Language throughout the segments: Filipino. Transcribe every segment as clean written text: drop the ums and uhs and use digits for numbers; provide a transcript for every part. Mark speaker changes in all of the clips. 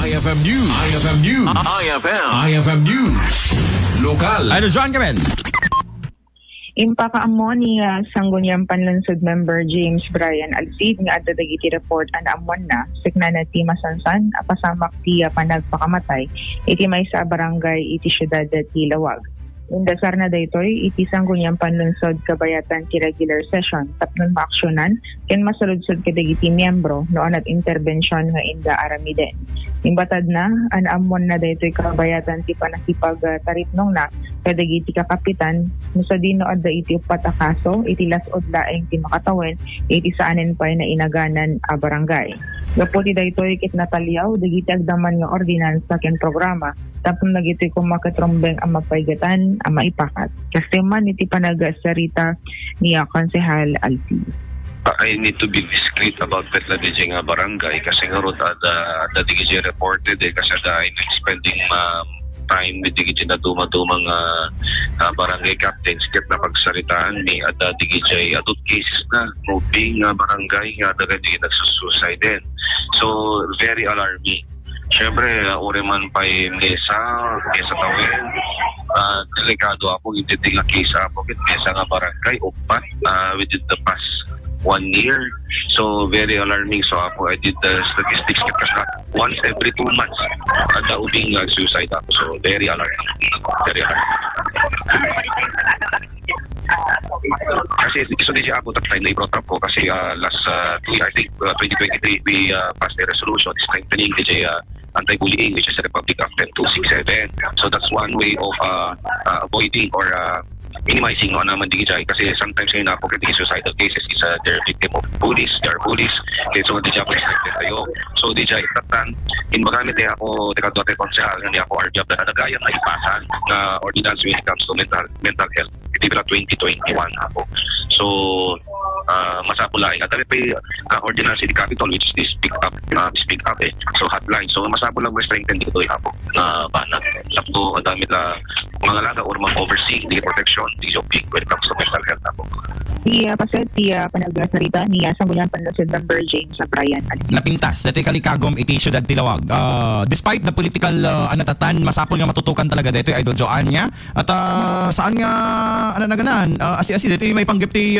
Speaker 1: IFM News. IFM News. IFM News. Lokal.
Speaker 2: Ano, John Gaben?
Speaker 3: Impakaammo ni Sangguniang Panlunsod Member James Brian Alcid nga adda dagiti report an amuan na sikna ti masansan apasamak ti panagpakamatay iti maysa barangay iti syudad ti Lawag. Indasar na daytoy iti Sangguniang Panlunsod kabayatan ti regular session tapnon maaksyonan ken masulod-sud kadagiti miyembro noon at intervention nga inda aramiden. Imbatad na an amuan na daytoy kabayatan ti panakipag taritnong na kadagiti kakapitan musa dino adda iti upat a kaso iti lasod laeng ti makatawen iti saanen pay na inaganan a barangay. Gapu ti daytoy ket natalyaw dagiti agdaman nga ordinansa ken programa tapno nagiti kumakatrombeng ang mapaygatan ang maipakat. Kasi man iti panagasarita niya Konsehal Alcid.
Speaker 4: I need to be discreet about that la DJ nga barangay kasi nga ron ada DJ reported kasi ada I'm spending time with DJ na dumang barangay captains ket na pagsaritaan ni ada DJ adult cases na moving barangay nga ada di nagsusuicide din. So very alarming. Siyempre, uri man pa'y mesa tawin. Delikado ako, hindi nga case ako. Mesa nga barangay, upat within the past 1 year. So, very alarming. So, ako, I did the statistics kasi once every 2 months, ada ubing suicide ako. So, very alarming. Very alarming. Kasi so di siya ako tatay na i-brought up ko kasi last I think 2023 we passed a resolution strengthening the anti-bullying which is the Republic Act 267. So that's one way of avoiding or minimizing naman digijay kasi sometimes ngayon ako kasi suicidal cases is they're victim of bullies, they are bullies. Okay, so di siya ako expected tayo. So di siya tatan in magamit ako dote konsehal nga ako our job na nagayang na ipasan na ordinance when it comes to mental health. Ito 2021 ako. So masapula ay dali pa ordinance di Capitol which is speak up so hotline. So masapula mo strengthen dito ako na banat. Tapos ang dami la mga laga or mag-oversee the protection di joking when it comes to mental health ako.
Speaker 3: Panagasarita niya Sangguniang Panlunsod Member James Brian Alcid.
Speaker 2: Napintas dati kalikagom iti syudad ti Lawag. Despite the political anatatan masapol nga matutukan talaga dito Idol Joan niya at saan nga naganan asi dito may panggip ti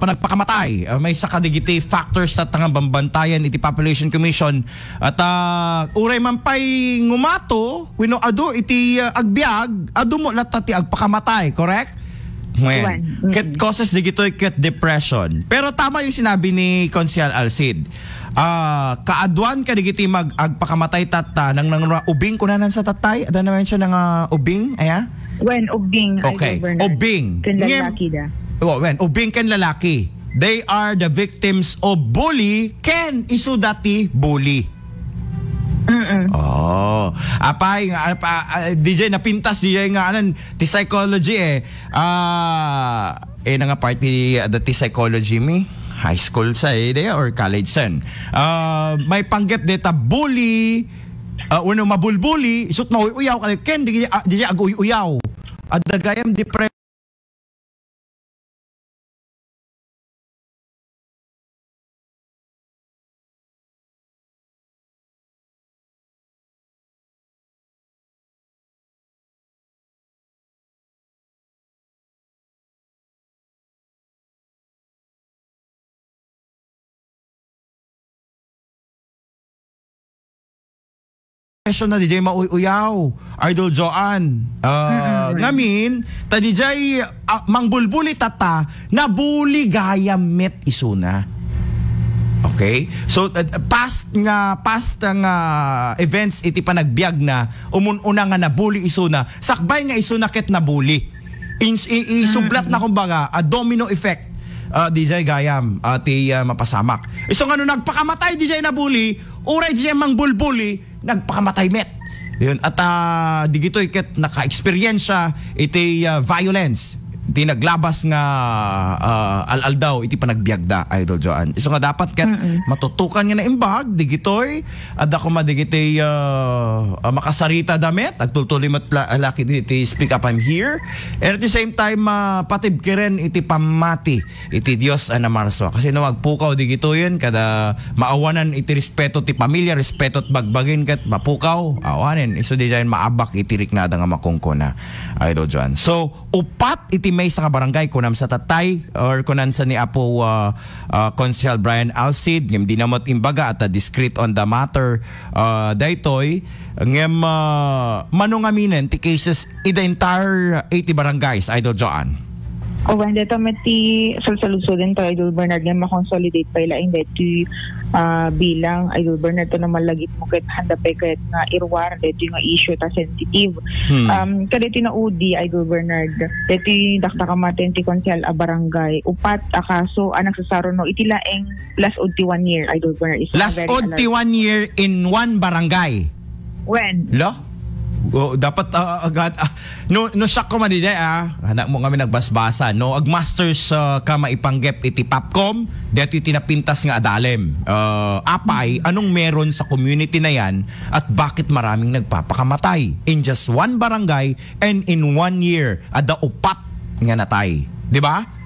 Speaker 2: panagpakamatay may sakadigiti factors at tangang bambantayan iti Population Commission at uray man pay ngumato wino adu iti agbiag adu mo latta ti agpakamatay, correct? Ket causes digitoy ket depression. Pero tama yung sinabi ni Konsehal Alcid. Kaadwan ka digiti agpakamatay tata nang ubing kunanan sa tatay. Ada naman siya ng ubing, aya?
Speaker 3: When ubing.
Speaker 2: Okay, ubing.
Speaker 3: Ken lalaki da.
Speaker 2: When ubing ken lalaki. They are the victims of bully ken isu dati bully. Oh, apay nga DJ napintas DJ nga anan ti psychology na nga party the psychology mi high school sa or college sen. May panggap deta bully uno mabulbuli isut mauuyaw ken DJ aguuyaw adda gayam depression na DJ mauuyaw Idol Joan ngamin ta DJ mangbulbuli tata nabuli gaya met isuna. Okay, so past nga events iti panagbiag na umununa nga nabuli isuna sakbay nga isuna ket nabuli isublat na kumbaga a domino effect DJ gayam ti mapasamak iso nga no nagpakamatay DJ nabuli uray DJ mangbulbuli nagpakamatay met. Yun at digitoy ket naka-experience iti violence Di naglabas nga al daw iti panagbiagda, Idol Joanne. So nga dapat kat matutukan nga na imbag, digitoy, at ako madigitoy makasarita damit, agtutuloy laki iti speak up, I'm here. And at the same time, patib kiren iti pamati, iti Diyos na marso. Kasi no, magpukaw digitoy yun, kada maawanan iti respeto ti pamilya, respeto at bagbagin kat mapukaw, awanin. So di dyan maabak iti riknada nga makungkuna, Idol Joanne. So, upat iti may sa barangay kunam sa tatay or kunan sa ni Apo Consul Brian Alcid ngem dinamot imbaga at discreet on the matter daytoy ngem manungaminen ti cases in the entire 80 barangays, Idol Joanne.
Speaker 3: O when dito mati salsalusudin to Idol Bernard nga makonsolidate pa ilaing dito bilang Idol Bernard to na malagit mo kahit handa pa kahit nga irwar dito nga issue ta sensitive. Kada ito na UD Idol Bernard dito dakta kamaten ti konsel a barangay upat akaso anak sa sarono itilaeng last od ti 1 year Idol Bernard.
Speaker 2: Last od ti 1 year in one barangay.
Speaker 3: When?
Speaker 2: Lo? Dapat agad no shock ko madide anak mo kami nagbasbasa no agmasters ka maipanggep iti Popcom dito tinapintas nga adalem apay anong meron sa community na yan at bakit maraming nagpapakamatay in just one barangay and in 1 year ada upat nga natay, di ba?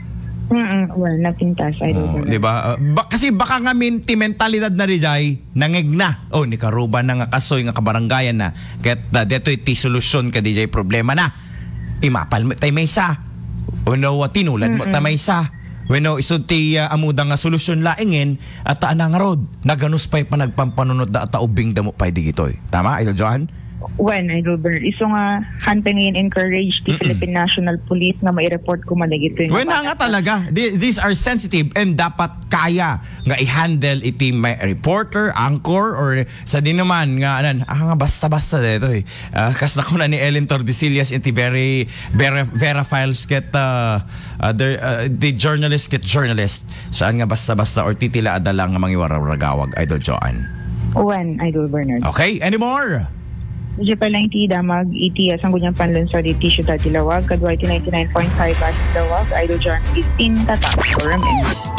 Speaker 3: Well, napintas, I don't know.
Speaker 2: Diba? Kasi baka nga mentalidad na rijay nangigna. Ni karuban na nga kasoy nga kabarangayan na. Kaya't dito iti solusyon ka dijay problema na. Imapal mo tayo may isa. Tinulad mo tayo may isa. Isod ti amuda nga solusyon laingin at taanang rod. Naganus pa'y panagpampanunod na at taubing damo pa'y digitoy. Tama, Idol Joanne?
Speaker 3: When Idol Bernard, iso nga campaign encourage the Philippine National Police na mai-report ko managito yung
Speaker 2: nga talaga. These are sensitive and dapat kaya nga i-handle iti may reporter, anchor, or sa din naman nga basta-basta dito kas na ko na ni Ellen Tordesillas iti very files get the journalist get journalist. Saan nga basta-basta or titila adalang nga mangiwararagawag, Idol Joanne.
Speaker 3: When Idol Bernard.
Speaker 2: Okay, anymore?
Speaker 3: Medyo pala iti damag iti Sangguniang Panlunsod iti Siyudad Dilawag kadwa iti 99.5 Dawag Idol Joanne 15 tatak for a minute.